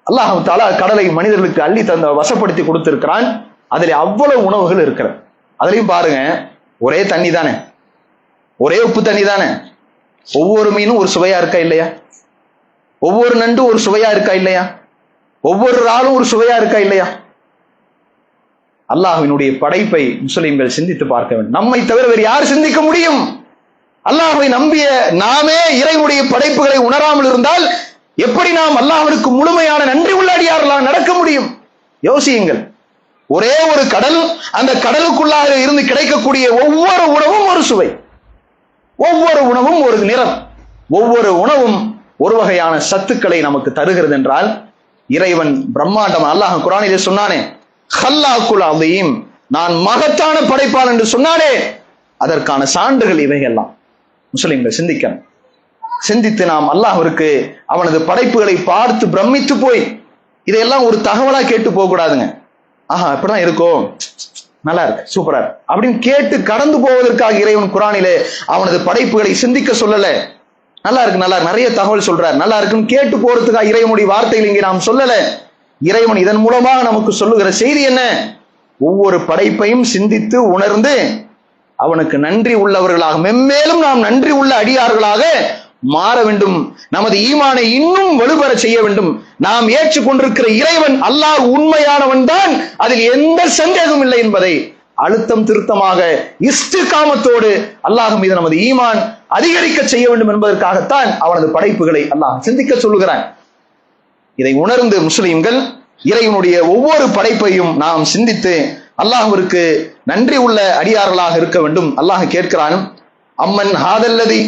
அல்லாஹ் தஆலா கடலை மனிதர்களுக்கு அள்ளி தந்த வசப்படுத்தி கொடுத்திருக்கிறான். அதில் அவ்வளவு உணவுகள் இருக்கிற. அதுலயும் பாருங்க, ஒரே தண்ணி தானே, ஒரே உப்பு தண்ணி தானே, ஒவ்வொரு மீனும் ஒரு சுவையா இருக்கா இல்லையா? ஒவ்வொரு நண்டும் ஒரு சுவையா இருக்கா இல்லையா? ஒவ்வொரு இறாலும் ஒரு சுவையா இருக்கா இல்லையா? அல்லாஹ்வினுடைய படைப்பை முஸ்லிம்கள் சிந்தித்து பார்க்க வேண்டும். நம்மை தவிர வேறு யார் சிந்திக்க முடியும்? அல்லாஹ்வை நம்பிய நாமே இறைவனுடைய படைப்புகளை உணராமல் இருந்தால் எப்படி நாம் அல்லாஹ்விற்கு முழுமையான நன்றி உள்ள அடியார்களாக நடக்க முடியும்? யோசியுங்கள். ஒரே ஒரு கடல், அந்த கடலுக்குள்ளாக இருந்து கிடைக்கக்கூடிய ஒவ்வொரு உணவும் ஒரு சுவை, ஒவ்வொரு உணவும் ஒரு நிறம், ஒவ்வொரு உணவும் ஒரு வகையான சத்துக்களை நமக்கு தருகிறது என்றால் இறைவன் பிரம்மாண்டம். அல்லாஹ் குர்ஆனிலே சொன்னானே, ஹல்லாக்குல் அதீம், நான் மகத்தான படைப்பாளன் என்று சொன்னானே, அதற்கான சான்றுகள் இவைகள்லாம். முஸ்லிம்கள் சிந்திக்கணும். சிந்தித்து நாம் அல்லாஹ்விற்கு அவனது படைப்புகளை பார்த்து பிரமித்து போய் இதையெல்லாம் ஒரு தகவலா கேட்டு போக கூடாதுங்க. ஆஹா இப்படிதான் இருக்கும், நல்லா இருக்கு, சூப்பரா இருக்கு அப்படின்னு கேட்டு கடந்து போவதற்காக இறைவன் குர்ஆனிலே அவனது படைப்புகளை சிந்திக்க சொல்லல. நல்லா இருக்கு, நல்லா இருக்கு, நிறைய தகவல் சொல்றார், நல்லா இருக்குன்னு கேட்டு போறதுக்காக இறைவனுடைய வார்த்தைகள் இங்கே நாம் சொல்லல. இறைவன் இதன் மூலமாக நமக்கு சொல்லுகிற செய்தி என்ன? ஒவ்வொரு படைப்பையும் சிந்தித்து உணர்ந்து அவனுக்கு நன்றி உள்ளவர்களாக, மென்மேலும் நாம் நன்றி உள்ள அடியார்களாக மாற வேண்டும். நமது ஈமானை இன்னும் வலுப்பெற செய்ய வேண்டும். நாம் ஏற்றுக்கொண்டிருக்கிற இறைவன் அல்லாஹ் உண்மையானவன் தான், அதில் எந்த சந்தேகமும் இல்லை என்பதை அழுத்தம் திருத்தமாக இஸ்திகாமத்தோடு அல்லாஹ் மீது நமது ஈமான் அதிகரிக்க செய்ய வேண்டும் என்பதற்காகத்தான் அவனது படைப்புகளை அல்லாஹ் சிந்திக்க சொல்லுகிறான். இதை உணர்ந்து முஸ்லிம்கள் இறைவனுடைய ஒவ்வொரு படைப்பையும் நாம் சிந்தித்து அல்லாஹ்விற்கு நன்றி உள்ள அடியார்களாக இருக்க வேண்டும். அல்லாஹ் கேட்கிறான், அம்மன் ஹாதல்லதி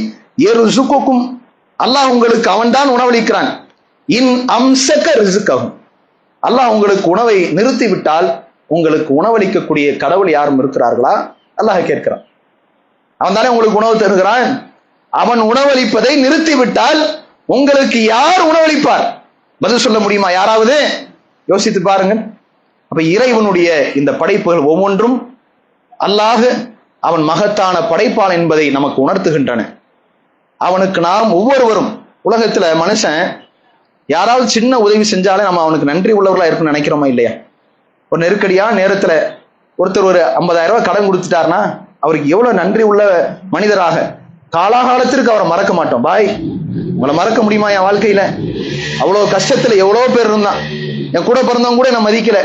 யர்சுகுக்கும், அல்லாஹ் உங்களுக்கு அவன்தான் உணவளிக்கிறான். இன் அம்சக ரிஸ்கஹும், அல்லாஹ் உங்களுக்கு உணவை நிறுத்திவிட்டால் உங்களுக்கு உணவளிக்கக்கூடிய கடவுள் யாரும் இருக்கிறார்களா? அல்லாஹ் கேட்கிறான். அவன் தானே உங்களுக்கு உணவு தருகிறான். அவன் உணவளிப்பதை நிறுத்திவிட்டால் உங்களுக்கு யார் உணவளிப்பார்? பதில் சொல்ல முடியுமா? யாராவது யோசித்து பாருங்கள். அப்ப இறைவனுடைய இந்த படைப்புகள் ஒவ்வொன்றும் அல்லாஹ் அவன் மகத்தான படைப்பான் என்பதை நமக்கு உணர்த்துகின்றன. அவனுக்கு நாம் ஒவ்வொருவரும், உலகத்துல மனுஷன் யாராவது சின்ன உதவி செஞ்சாலே நம்ம அவனுக்கு நன்றி உள்ளவர்களா இருக்குன்னு நினைக்கிறோமா இல்லையா? ஒரு நெருக்கடியான நேரத்துல ஒருத்தர் ஒரு 50,000 ரூபாய் கடன் கொடுத்துட்டாருன்னா அவருக்கு எவ்வளவு நன்றி உள்ள மனிதராக, காலாகாலத்திற்கு அவரை மறக்க மாட்டோம். பாய், உங்களை மறக்க முடியுமா? என் வாழ்க்கையில அவ்வளவு கஷ்டத்துல எவ்வளவு பேர் இருந்தான், என் கூட பிறந்தவங்க கூட என்ன மதிக்கல,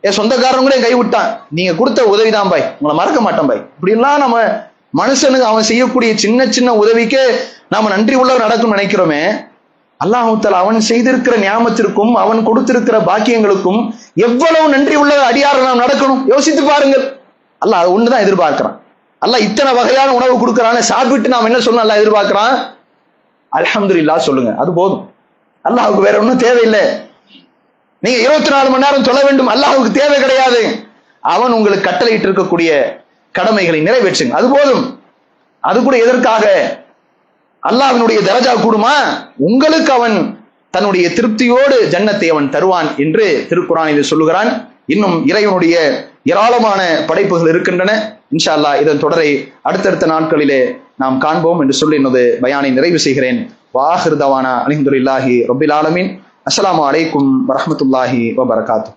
என் சொந்தக்காரன் கூட என் கை விட்டான், நீங்க கொடுத்த உதவிதான் பாய், உங்களை மறக்க மாட்டோம் பாய். இப்படி எல்லாம் நம்ம மனுஷனுக்கு அவன் செய்யக்கூடிய சின்ன சின்ன உதவிக்கே நாம நன்றி உள்ளவர் நடக்கும் நினைக்கிறோமே. அல்லாஹ் தஆலா அவன் செய்திருக்கிற நியாமத்திற்கும் அவன் கொடுத்திருக்கிற பாக்கியங்களுக்கும் எவ்வளவு நன்றி உள்ள அடியார்கள் நாம் நடக்கணும். யோசித்து பாருங்கள். அல்லாஹ் அது ஒண்ணுதான் எதிர்பார்க்கிறான். அல்லாஹ் இத்தனை வகையான உணவு கொடுக்கிறான், சாப்பிட்டு நாம் என்ன சொல்லணும்? அல்லாஹ் எதிர்பார்க்கிறான், அல்ஹம்துலில்லாஹ் சொல்லுங்க, அது போதும். அல்லாஹ்வுக்கு வேற ஒன்றும் தேவையில்லை. நீங்க 24 மணி நேரம் சொல்ல வேண்டும், அல்லாஹ்வுக்கு தேவை கிடையாது. அவன் உங்களுக்கு கட்டளையிட்டு இருக்கக்கூடிய கடமைகளை நிறைவேற்றுங்க, அது போதும். அது கூட எதற்காக? அல்லாஹ்வினுடைய தரஜா கூடுமா? உங்களுக்கு அவன் தன்னுடைய திருப்தியோடு ஜன்னத்தை அவன் தருவான் என்று திருக்குர்ஆனில் சொல்லுகிறான். இன்னும் இறைவனுடைய ஏராளமான படைப்புகள் இருக்கின்றன. இன்ஷா அல்லாஹ் இதன் தொடரை அடுத்தடுத்த நாட்களிலே நாம் காண்போம் என்று சொல்லி எனது பயானை நிறைவு செய்கிறேன். வாஹிர் தவானா அல்ஹம்துலில்லாஹி ரப்பில் ஆலமீன். அஸ்ஸலாமு அலைக்கும் வரஹ்மத்துல்லாஹி வபரகாத்துஹு.